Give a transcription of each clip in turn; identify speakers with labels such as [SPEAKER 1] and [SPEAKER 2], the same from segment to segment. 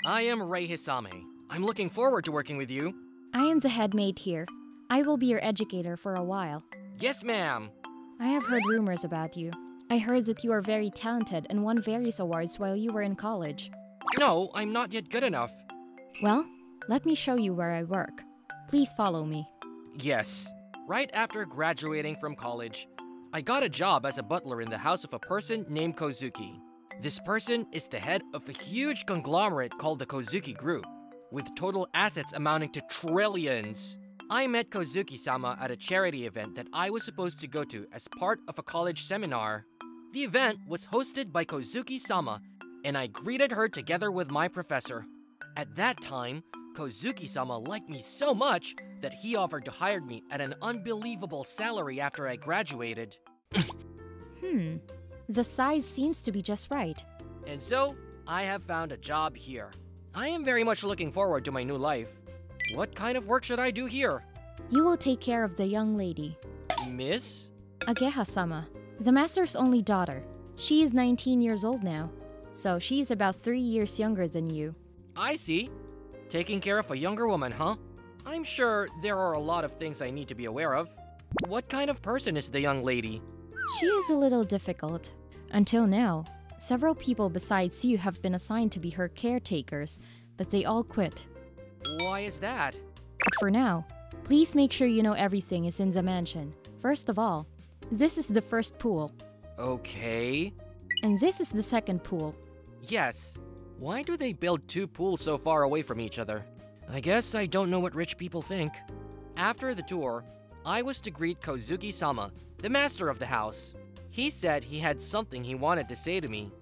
[SPEAKER 1] I am Rei Hisame. I'm looking forward to working with you.
[SPEAKER 2] I am the head maid here. I will be your educator for a while.
[SPEAKER 1] Yes, ma'am.
[SPEAKER 2] I have heard rumors about you. I heard that you are very talented and won various awards while you were in college.
[SPEAKER 1] No, I'm not yet good enough.
[SPEAKER 2] Well, let me show you where I work. Please follow me.
[SPEAKER 1] Yes. Right after graduating from college, I got a job as a butler in the house of a person named Kozuki. This person is the head of a huge conglomerate called the Kozuki Group, with total assets amounting to trillions. I met Kozuki-sama at a charity event that I was supposed to go to as part of a college seminar. The event was hosted by Kozuki-sama, and I greeted her together with my professor. At that time, Kozuki-sama liked me so much that he offered to hire me at an unbelievable salary after I graduated.
[SPEAKER 2] The size seems to be just right.
[SPEAKER 1] And so, I have found a job here. I am very much looking forward to my new life. What kind of work should I do here?
[SPEAKER 2] You will take care of the young lady,
[SPEAKER 1] Miss?
[SPEAKER 2] Ageha-sama, the master's only daughter. She is 19 years old now, so she is about 3 years younger than you.
[SPEAKER 1] I see. Taking care of a younger woman, huh? I'm sure there are a lot of things I need to be aware of. What kind of person is the young lady?
[SPEAKER 2] She is a little difficult. Until now, several people besides you have been assigned to be her caretakers, but they all quit.
[SPEAKER 1] Why is that?
[SPEAKER 2] But for now, please make sure you know everything is in the mansion. First of all, this is the first pool,
[SPEAKER 1] Okay.
[SPEAKER 2] and this is the second pool.
[SPEAKER 1] Yes. Why do they build two pools so far away from each other? I guess I don't know what rich people think. After the tour, I was to greet Kozuki-sama, the master of the house. He said he had something he wanted to say to me.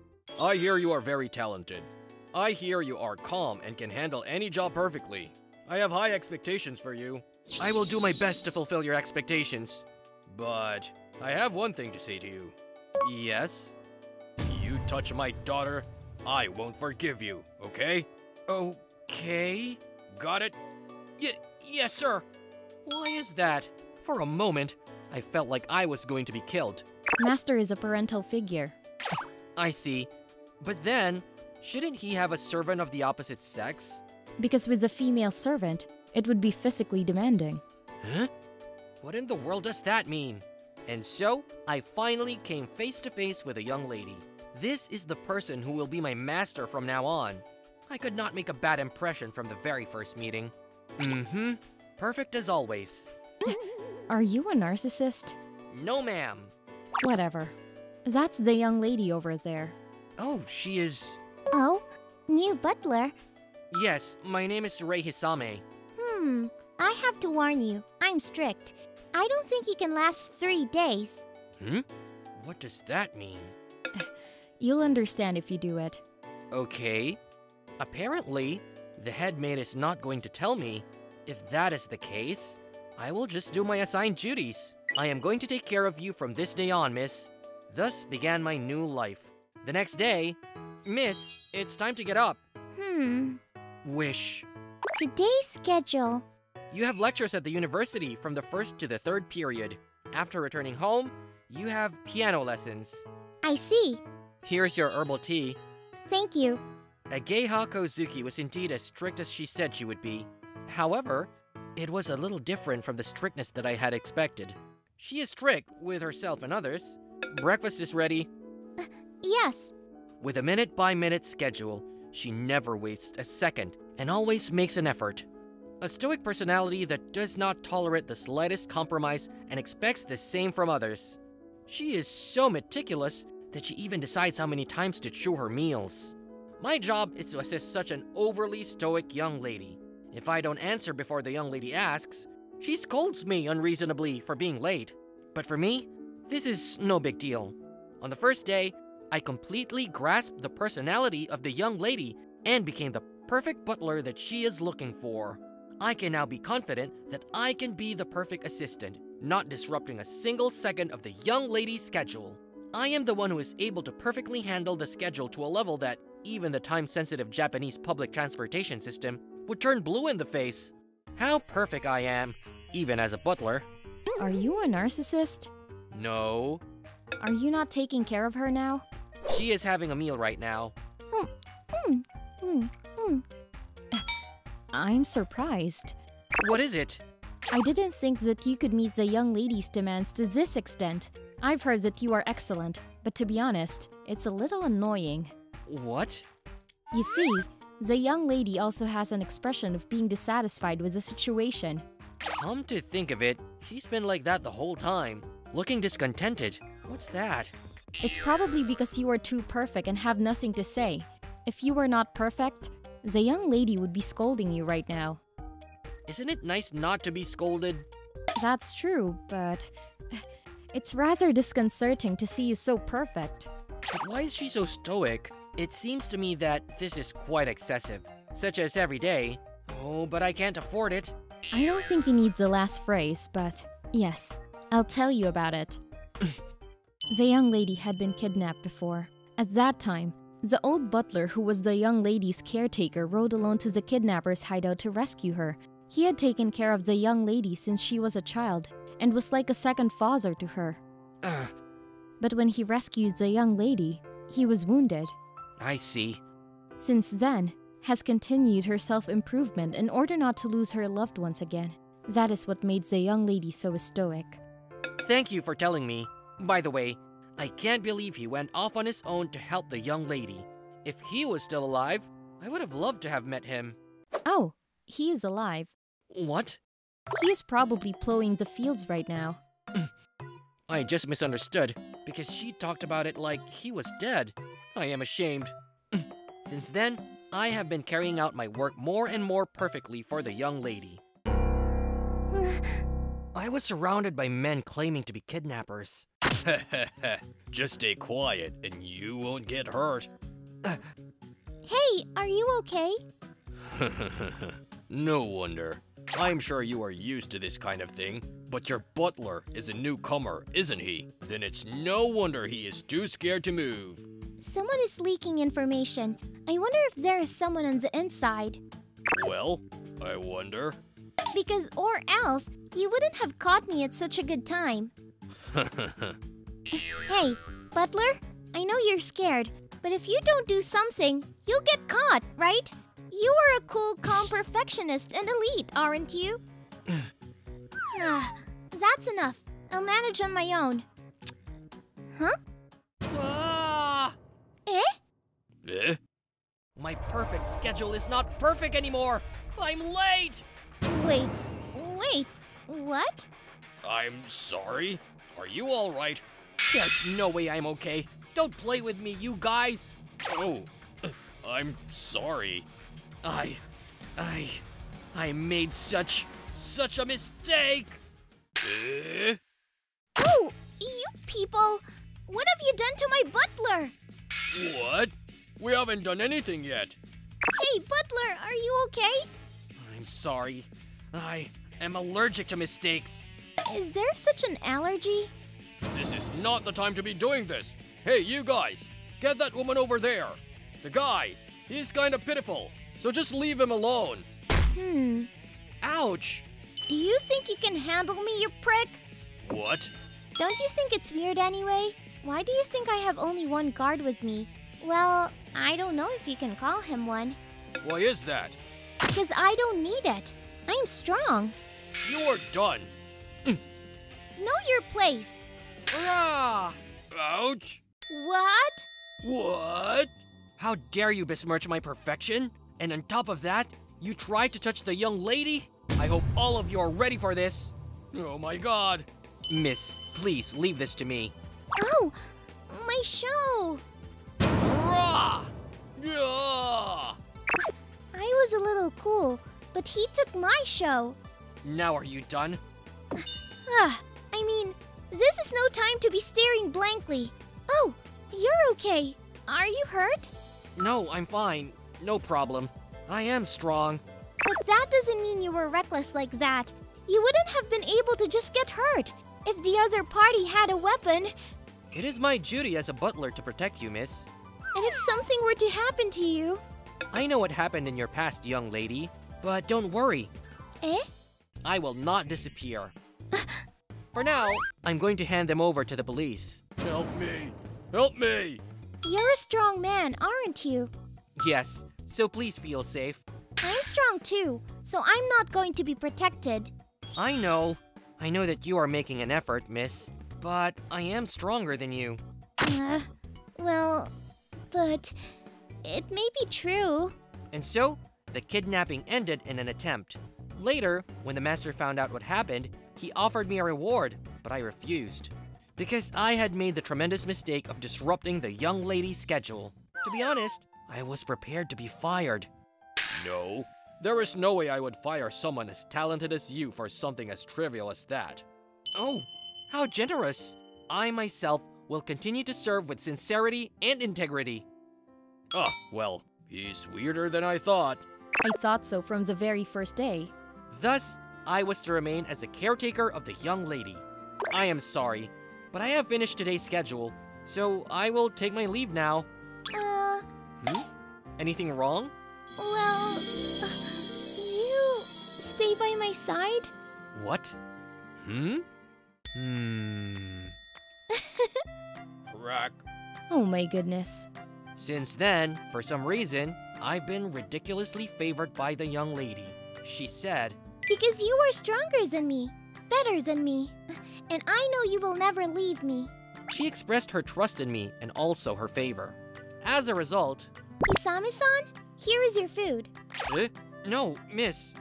[SPEAKER 1] I hear you are very talented. I hear you are calm and can handle any job perfectly. I have high expectations for you. I will do my best to fulfill your expectations. But I have one thing to say to you. Yes? You touch my daughter, I won't forgive you, okay? Okay? Got it? Yes, sir. Why is that? For a moment, I felt like I was going to be killed.
[SPEAKER 2] Master is a parental figure.
[SPEAKER 1] I see. But then, shouldn't he have a servant of the opposite sex?
[SPEAKER 2] Because with a female servant, it would be physically demanding.
[SPEAKER 1] Huh? What in the world does that mean? And so, I finally came face to face with a young lady. This is the person who will be my master from now on. I could not make a bad impression from the very first meeting. Perfect as always.
[SPEAKER 2] Are you a narcissist?
[SPEAKER 1] No, ma'am.
[SPEAKER 2] Whatever. That's the young lady over there.
[SPEAKER 1] Oh, she is...
[SPEAKER 3] Oh, new butler.
[SPEAKER 1] Yes, my name is Rei Hisame.
[SPEAKER 3] I have to warn you, I'm strict. I don't think you can last 3 days.
[SPEAKER 1] What does that mean?
[SPEAKER 2] You'll understand if you do it.
[SPEAKER 1] Okay. Apparently, the head maid is not going to tell me. If that is the case, I will just do my assigned duties. I am going to take care of you from this day on, miss. Thus began my new life. The next day, miss, it's time to get up. Wish.
[SPEAKER 3] Today's schedule.
[SPEAKER 1] You have lectures at the university from the first to the third period. After returning home, you have piano lessons.
[SPEAKER 3] I see.
[SPEAKER 1] Here's your herbal tea.
[SPEAKER 3] Thank you.
[SPEAKER 1] Ageha Kozuki was indeed as strict as she said she would be. However, it was a little different from the strictness that I had expected. She is strict with herself and others. Breakfast is ready.
[SPEAKER 3] Yes.
[SPEAKER 1] With a minute-by-minute schedule, she never wastes a second and always makes an effort. A stoic personality that does not tolerate the slightest compromise and expects the same from others. She is so meticulous that she even decides how many times to chew her meals. My job is to assist such an overly stoic young lady. If I don't answer before the young lady asks, she scolds me unreasonably for being late. But for me, this is no big deal. On the first day, I completely grasped the personality of the young lady and became the perfect butler that she is looking for. I can now be confident that I can be the perfect assistant, not disrupting a single second of the young lady's schedule. I am the one who is able to perfectly handle the schedule to a level that even the time-sensitive Japanese public transportation system would turn blue in the face. How perfect I am, even as a butler.
[SPEAKER 2] Are you a narcissist?
[SPEAKER 1] No.
[SPEAKER 2] Are you not taking care of her now?
[SPEAKER 1] She is having a meal right now.
[SPEAKER 2] I'm surprised.
[SPEAKER 1] What is it?
[SPEAKER 2] I didn't think that you could meet the young lady's demands to this extent. I've heard that you are excellent, but to be honest, it's a little annoying.
[SPEAKER 1] What?
[SPEAKER 2] You see, the young lady also has an expression of being dissatisfied with the situation.
[SPEAKER 1] Come to think of it, she's been like that the whole time. Looking discontented. What's that?
[SPEAKER 2] It's probably because you are too perfect and have nothing to say. If you were not perfect, the young lady would be scolding you right now.
[SPEAKER 1] Isn't it nice not to be scolded?
[SPEAKER 2] That's true, but it's rather disconcerting to see you so perfect.
[SPEAKER 1] But why is she so stoic? It seems to me that this is quite excessive. Such as every day. Oh, but I can't afford it.
[SPEAKER 2] I don't think you need the last phrase, but yes, I'll tell you about it. The young lady had been kidnapped before. At that time, the old butler who was the young lady's caretaker rode alone to the kidnapper's hideout to rescue her. He had taken care of the young lady since she was a child and was like a second father to her. But when he rescued the young lady, he was wounded.
[SPEAKER 1] I see.
[SPEAKER 2] Since then, has continued her self-improvement in order not to lose her loved ones again. That is what made the young lady so stoic.
[SPEAKER 1] Thank you for telling me. By the way, I can't believe he went off on his own to help the young lady. If he was still alive, I would have loved to have met him.
[SPEAKER 2] Oh, he is alive.
[SPEAKER 1] What?
[SPEAKER 2] He is probably plowing the fields right now.
[SPEAKER 1] I just misunderstood, because she talked about it like he was dead. I am ashamed. Since then, I have been carrying out my work more and more perfectly for the young lady. I was surrounded by men claiming to be kidnappers.
[SPEAKER 4] Just stay quiet and you won't get hurt.
[SPEAKER 3] Hey, are you okay?
[SPEAKER 4] No wonder. I'm sure you are used to this kind of thing, but your butler is a newcomer, isn't he? Then it's no wonder he is too scared to move.
[SPEAKER 3] Someone is leaking information. I wonder if there is someone on the inside.
[SPEAKER 4] Well, I wonder.
[SPEAKER 3] Because or else, you wouldn't have caught me at such a good time. Hey, butler, I know you're scared, but if you don't do something, you'll get caught, right? You are a cool, calm perfectionist and elite, aren't you? That's enough. I'll manage on my own. Huh?
[SPEAKER 1] Ah!
[SPEAKER 3] Eh?
[SPEAKER 4] Eh?
[SPEAKER 1] My perfect schedule is not perfect anymore! I'm late!
[SPEAKER 3] Wait, what?
[SPEAKER 4] I'm sorry. Are you all right?
[SPEAKER 1] There's no way I'm okay. Don't play with me, you guys!
[SPEAKER 4] Oh, I'm sorry.
[SPEAKER 1] I made such a mistake!
[SPEAKER 4] Eh?
[SPEAKER 3] Oh, you people! What have you done to my butler?
[SPEAKER 4] What? We haven't done anything yet.
[SPEAKER 3] Hey, butler, are you okay?
[SPEAKER 1] I'm sorry. I am allergic to mistakes.
[SPEAKER 3] Is there such an allergy?
[SPEAKER 4] This is not the time to be doing this. Hey, you guys, get that woman over there. The guy, he's kind of pitiful, so just leave him alone.
[SPEAKER 1] Ouch!
[SPEAKER 3] Do you think you can handle me, you prick?
[SPEAKER 4] What?
[SPEAKER 3] Don't you think it's weird anyway? Why do you think I have only one guard with me? Well, I don't know if you can call him one.
[SPEAKER 4] Why is that?
[SPEAKER 3] Because I don't need it. I'm strong.
[SPEAKER 4] You are done.
[SPEAKER 3] Know your place.
[SPEAKER 1] Hurrah!
[SPEAKER 4] Ouch!
[SPEAKER 3] What?
[SPEAKER 4] What?
[SPEAKER 1] How dare you besmirch my perfection? And on top of that, you tried to touch the young lady? I hope all of you are ready for this.
[SPEAKER 4] Oh my god.
[SPEAKER 1] Miss, please leave this to me.
[SPEAKER 3] Oh, my show.
[SPEAKER 1] Hurrah!
[SPEAKER 4] Yeah!
[SPEAKER 3] I was a little cool, but he took my show.
[SPEAKER 1] Now are you done?
[SPEAKER 3] I mean, this is no time to be staring blankly. Oh, you're okay. Are you hurt?
[SPEAKER 1] No, I'm fine. No problem. I am strong.
[SPEAKER 3] But that doesn't mean you were reckless like that. You wouldn't have been able to just get hurt. If the other party had a weapon,
[SPEAKER 1] It is my duty as a butler to protect you, miss.
[SPEAKER 3] and if something were to happen to you.
[SPEAKER 1] I know what happened in your past, young lady. But don't worry.
[SPEAKER 3] Eh?
[SPEAKER 1] I will not disappear. For now, I'm going to hand them over to the police.
[SPEAKER 4] Help me! Help me!
[SPEAKER 3] You're a strong man, aren't you?
[SPEAKER 1] Yes, so please feel safe.
[SPEAKER 3] I'm strong too, so I'm not going to be protected.
[SPEAKER 1] I know. I know that you are making an effort, miss. But I am stronger than you.
[SPEAKER 3] Well, but it may be true.
[SPEAKER 1] And so, the kidnapping ended in an attempt. Later, when the master found out what happened, he offered me a reward, but I refused. Because I had made the tremendous mistake of disrupting the young lady's schedule. To be honest, I was prepared to be fired.
[SPEAKER 4] No. There is no way I would fire someone as talented as you for something as trivial as that.
[SPEAKER 1] Oh, how generous! I myself will continue to serve with sincerity and integrity.
[SPEAKER 4] Ah, well, he's weirder than I thought.
[SPEAKER 2] I thought so from the very first day.
[SPEAKER 1] Thus, I was to remain as the caretaker of the young lady. I am sorry, but I have finished today's schedule, so I will take my leave now. Anything wrong?
[SPEAKER 3] Well, you stay by my side?
[SPEAKER 1] What?
[SPEAKER 4] Crack.
[SPEAKER 2] Oh my goodness.
[SPEAKER 1] Since then, for some reason, I've been ridiculously favored by the young lady. She said,
[SPEAKER 3] Because you are stronger than me, better than me, and I know you will never leave me.
[SPEAKER 1] she expressed her trust in me and also her favor. As a result,
[SPEAKER 3] Hisami-san, here is your food.
[SPEAKER 1] No, miss,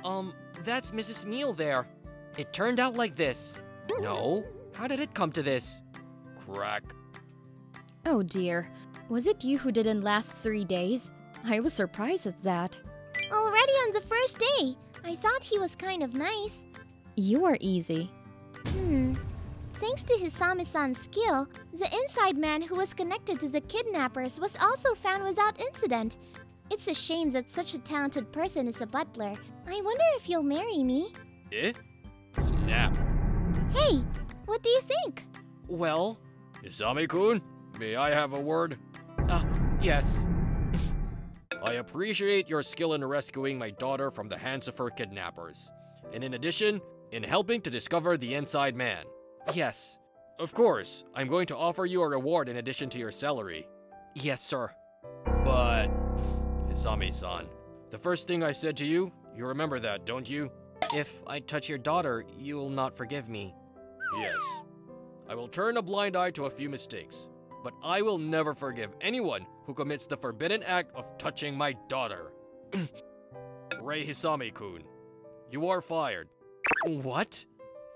[SPEAKER 1] that's Mrs. Meal there. It turned out like this. No, how did it come to this?
[SPEAKER 4] Crack.
[SPEAKER 2] Oh dear. Was it you who didn't last 3 days? I was surprised at that.
[SPEAKER 3] Already on the first day. I thought he was kind of nice.
[SPEAKER 2] You are easy.
[SPEAKER 3] Thanks to Hisami-san's skill, the inside man who was connected to the kidnappers was also found without incident. It's a shame that such a talented person is a butler. I wonder if you'll marry me.
[SPEAKER 4] Snap.
[SPEAKER 3] Hey, what do you think?
[SPEAKER 1] Well,
[SPEAKER 4] Hisami-kun, may I have a word?
[SPEAKER 1] yes.
[SPEAKER 4] I appreciate your skill in rescuing my daughter from the hands of her kidnappers. And in addition, in helping to discover the inside man.
[SPEAKER 1] Yes.
[SPEAKER 4] Of course, I'm going to offer you a reward in addition to your salary.
[SPEAKER 1] Yes, sir.
[SPEAKER 4] But, Hisami-san, the first thing I said to you, you remember that, don't you?
[SPEAKER 1] If I touch your daughter, you will not forgive me.
[SPEAKER 4] Yes. I will turn a blind eye to a few mistakes, but I will never forgive anyone who commits the forbidden act of touching my daughter. Rei Hisami-kun, you are fired.
[SPEAKER 1] What?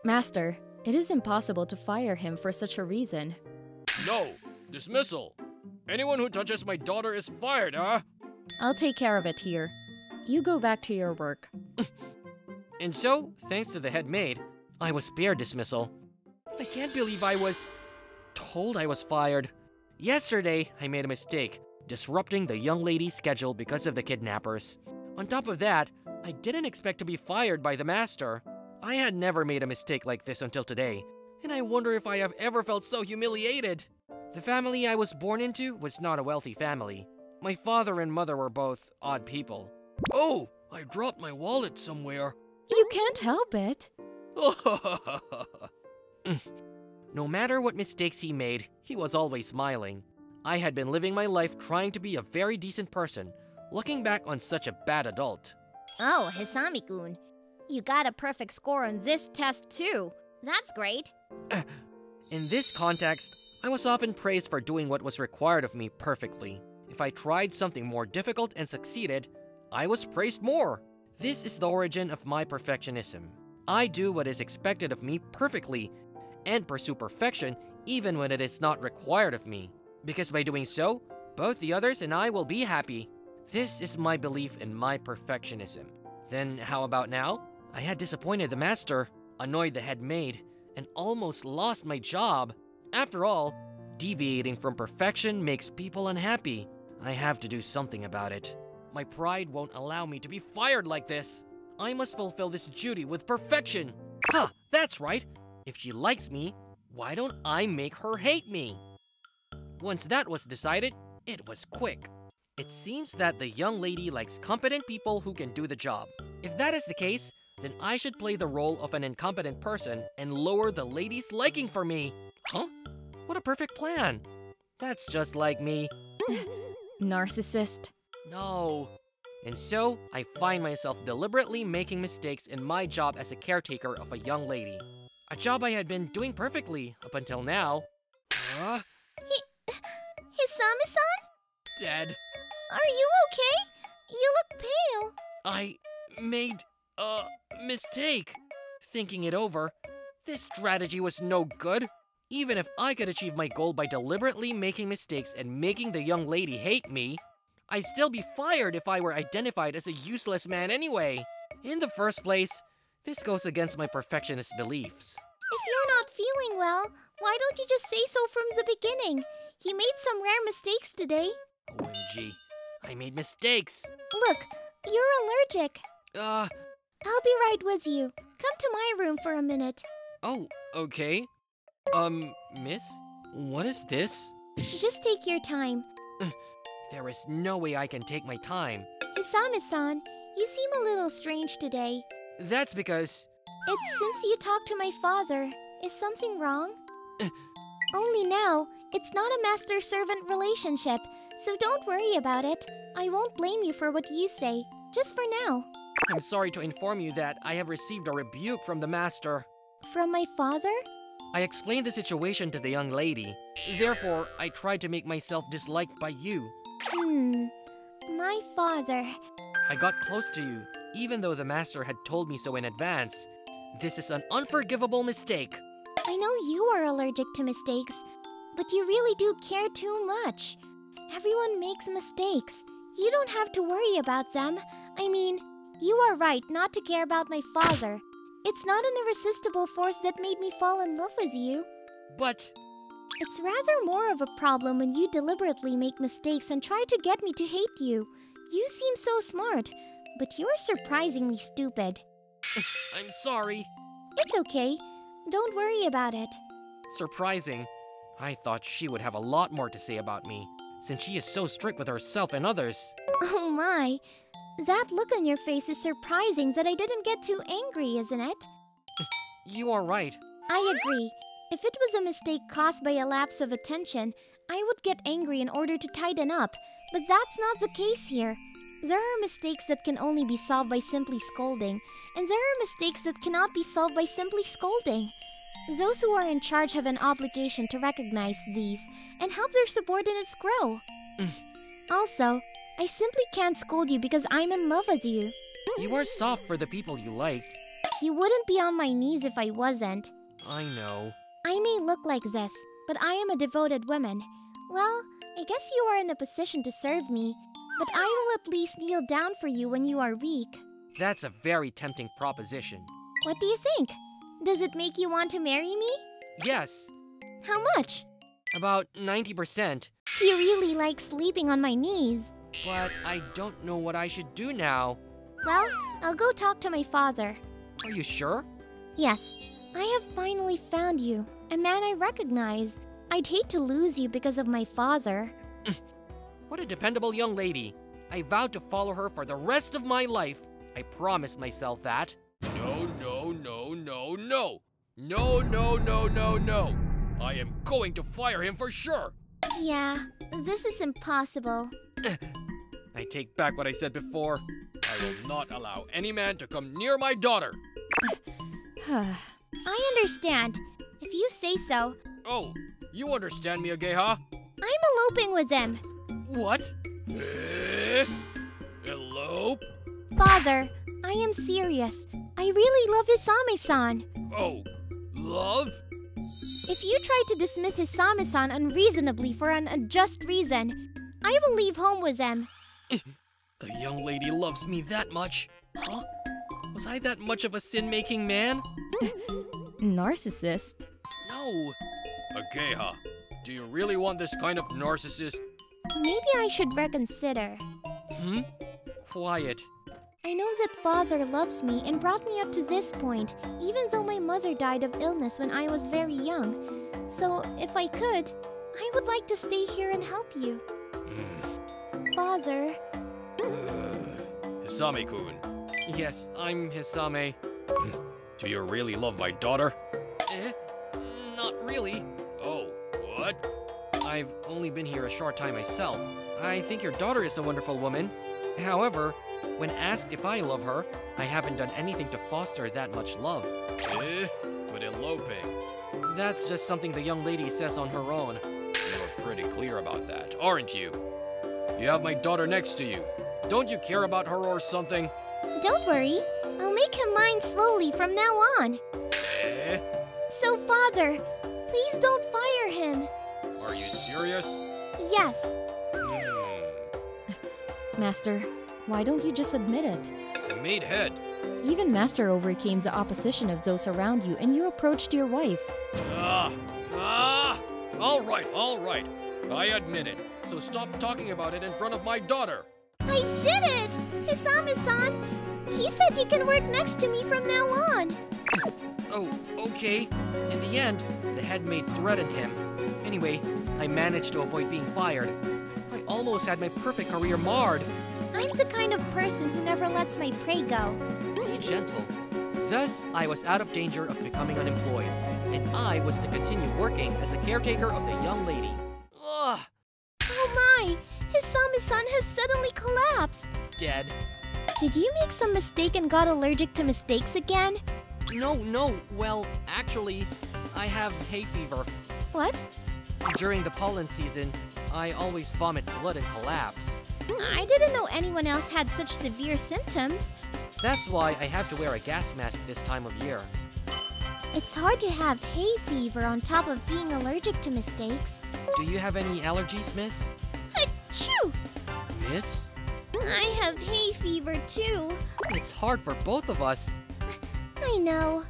[SPEAKER 2] Master, it is impossible to fire him for such a reason.
[SPEAKER 4] No, dismissal. Anyone who touches my daughter is fired, huh?
[SPEAKER 2] I'll take care of it here. You go back to your work.
[SPEAKER 1] And so, thanks to the head maid, I was spared dismissal. I can't believe I was told I was fired. Yesterday, I made a mistake, disrupting the young lady's schedule because of the kidnappers. On top of that, I didn't expect to be fired by the master. I had never made a mistake like this until today, and I wonder if I have ever felt so humiliated. The family I was born into was not a wealthy family. My father and mother were both odd people.
[SPEAKER 4] Oh, I dropped my wallet somewhere.
[SPEAKER 2] You can't help it.
[SPEAKER 1] No matter what mistakes he made, he was always smiling. I had been living my life trying to be a very decent person, looking back on such a bad adult.
[SPEAKER 3] Oh, Hisami-kun, you got a perfect score on this test too. That's great.
[SPEAKER 1] In this context, I was often praised for doing what was required of me perfectly. If I tried something more difficult and succeeded, I was praised more. This is the origin of my perfectionism. I do what is expected of me perfectly and pursue perfection even when it is not required of me. Because by doing so, both the others and I will be happy. This is my belief in my perfectionism. Then how about now? I had disappointed the master, annoyed the head maid, and almost lost my job. After all, deviating from perfection makes people unhappy. I have to do something about it. My pride won't allow me to be fired like this. I must fulfill this duty with perfection. Ha! That's right. If she likes me, why don't I make her hate me? Once that was decided, it was quick. It seems that the young lady likes competent people who can do the job. If that is the case, then I should play the role of an incompetent person and lower the lady's liking for me. Huh? What a perfect plan. That's just like me.
[SPEAKER 2] Narcissist.
[SPEAKER 1] No. And so, I find myself deliberately making mistakes in my job as a caretaker of a young lady. A job I had been doing perfectly up until now. Huh?
[SPEAKER 3] Hisami-san?
[SPEAKER 1] Dead.
[SPEAKER 3] Are you okay? You look pale.
[SPEAKER 1] I made a mistake. Thinking it over, this strategy was no good. Even if I could achieve my goal by deliberately making mistakes and making the young lady hate me, I'd still be fired if I were identified as a useless man anyway. In the first place, this goes against my perfectionist beliefs.
[SPEAKER 3] If you're not feeling well, why don't you just say so from the beginning? He made some rare mistakes today.
[SPEAKER 1] OMG, I made mistakes.
[SPEAKER 3] Look, you're allergic.
[SPEAKER 1] Uh,
[SPEAKER 3] I'll be right with you. Come to my room for a minute.
[SPEAKER 1] oh, okay. Miss? What is this?
[SPEAKER 3] Just take your time.
[SPEAKER 1] There is no way I can take my time.
[SPEAKER 3] Hisami-san, you seem a little strange today.
[SPEAKER 1] That's because...
[SPEAKER 3] It's since you talked to my father. Is something wrong? Only now, it's not a master-servant relationship, so don't worry about it. I won't blame you for what you say, just for now.
[SPEAKER 1] I'm sorry to inform you that I have received a rebuke from the master.
[SPEAKER 3] From my father?
[SPEAKER 1] I explained the situation to the young lady. Therefore, I tried to make myself disliked by you.
[SPEAKER 3] My father.
[SPEAKER 1] I got close to you, even though the master had told me so in advance. This is an unforgivable mistake.
[SPEAKER 3] I know you are allergic to mistakes, but you really do care too much. Everyone makes mistakes. You don't have to worry about them. I mean, you are right not to care about my father. It's not an irresistible force that made me fall in love with you.
[SPEAKER 1] But...
[SPEAKER 3] It's rather more of a problem when you deliberately make mistakes and try to get me to hate you. You seem so smart, but you're surprisingly stupid.
[SPEAKER 1] I'm sorry.
[SPEAKER 3] It's okay. Don't worry about it.
[SPEAKER 1] Surprising. I thought she would have a lot more to say about me, since she is so strict with herself and others.
[SPEAKER 3] Oh my. That look on your face is surprising that I didn't get too angry, isn't it?
[SPEAKER 1] You are right.
[SPEAKER 3] I agree. If it was a mistake caused by a lapse of attention, I would get angry in order to tighten up, but that's not the case here. There are mistakes that can only be solved by simply scolding, and there are mistakes that cannot be solved by simply scolding. Those who are in charge have an obligation to recognize these and help their subordinates grow. Also, I simply can't scold you because I'm in love with you.
[SPEAKER 1] You are soft for the people you like.
[SPEAKER 3] You wouldn't be on my knees if I wasn't.
[SPEAKER 1] I know.
[SPEAKER 3] I may look like this, but I am a devoted woman. Well, I guess you are in a position to serve me, but I will at least kneel down for you when you are weak.
[SPEAKER 1] That's a very tempting proposition.
[SPEAKER 3] What do you think? Does it make you want to marry me?
[SPEAKER 1] Yes,
[SPEAKER 3] How much?
[SPEAKER 1] about 90%.
[SPEAKER 3] You really like sleeping on my knees.
[SPEAKER 1] But I don't know what I should do now.
[SPEAKER 3] Well, I'll go talk to my father.
[SPEAKER 1] Are you sure?
[SPEAKER 3] Yes, I have finally found you, a man I recognize. I'd hate to lose you because of my father.
[SPEAKER 1] What a dependable young lady. I vowed to follow her for the rest of my life. I promised myself that.
[SPEAKER 4] No, no, no, no, no. No, no, no, no, no. I am going to fire him for sure.
[SPEAKER 3] Yeah, this is impossible.
[SPEAKER 4] I take back what I said before. I will not allow any man to come near my daughter.
[SPEAKER 3] I understand. If you say so.
[SPEAKER 4] Oh, you understand me, Ageha?
[SPEAKER 3] I'm eloping with them.
[SPEAKER 1] What?
[SPEAKER 4] Elope?
[SPEAKER 3] Father, I am serious. I really love Hisami-san.
[SPEAKER 4] Oh, love?
[SPEAKER 3] If you try to dismiss Hisami-san unreasonably for an unjust reason, I will leave home with them.
[SPEAKER 1] The young lady loves me that much. Huh? Was I that much of a sin-making man?
[SPEAKER 2] Narcissist?
[SPEAKER 1] No.
[SPEAKER 4] Ageha, do you really want this kind of narcissist?
[SPEAKER 3] Maybe I should reconsider.
[SPEAKER 1] Quiet.
[SPEAKER 3] I know that father loves me and brought me up to this point, even though my mother died of illness when I was very young. So, if I could, I would like to stay here and help you. Father.
[SPEAKER 4] Hisami-kun,
[SPEAKER 1] Yes, I'm Hisame.
[SPEAKER 4] do you really love my daughter?
[SPEAKER 1] Not really.
[SPEAKER 4] Oh, what?
[SPEAKER 1] I've only been here a short time myself. I think your daughter is a wonderful woman. However, When asked if I love her, I haven't done anything to foster that much love.
[SPEAKER 4] But eloping.
[SPEAKER 1] That's just something the young lady says on her own.
[SPEAKER 4] You're pretty clear about that, aren't you? You have my daughter next to you. Don't you care about her or something?
[SPEAKER 3] Don't worry. I'll make him mine slowly from now on.
[SPEAKER 4] Eh?
[SPEAKER 3] So, Father, please don't fire him.
[SPEAKER 4] Are you serious?
[SPEAKER 3] Yes.
[SPEAKER 2] Master, why don't you just admit it?
[SPEAKER 4] The maid head.
[SPEAKER 2] Even Master overcame the opposition of those around you and you approached your wife.
[SPEAKER 4] All right. I admit it. So stop talking about it in front of my daughter.
[SPEAKER 3] I did it! Hisami-san! He said you can work next to me from now on.
[SPEAKER 1] Oh, okay. In the end, the head maid threatened him. Anyway, I managed to avoid being fired. I almost had my perfect career marred.
[SPEAKER 3] I'm the kind of person who never lets my prey go.
[SPEAKER 1] Be gentle. Thus, I was out of danger of becoming unemployed, and I was to continue working as a caretaker of the young lady. Ugh!
[SPEAKER 3] Oh my! Hisami-san has suddenly collapsed.
[SPEAKER 1] Dead.
[SPEAKER 3] Did you make some mistake and got allergic to mistakes again?
[SPEAKER 1] No. Well, actually, I have hay fever.
[SPEAKER 3] What?
[SPEAKER 1] During the pollen season, I always vomit blood and collapse.
[SPEAKER 3] I didn't know anyone else had such severe symptoms.
[SPEAKER 1] That's why I have to wear a gas mask this time of year.
[SPEAKER 3] It's hard to have hay fever on top of being allergic to mistakes.
[SPEAKER 1] Do you have any allergies, miss?
[SPEAKER 3] Achoo!
[SPEAKER 1] Miss?
[SPEAKER 3] I have hay fever too.
[SPEAKER 1] It's hard for both of us.
[SPEAKER 3] I know.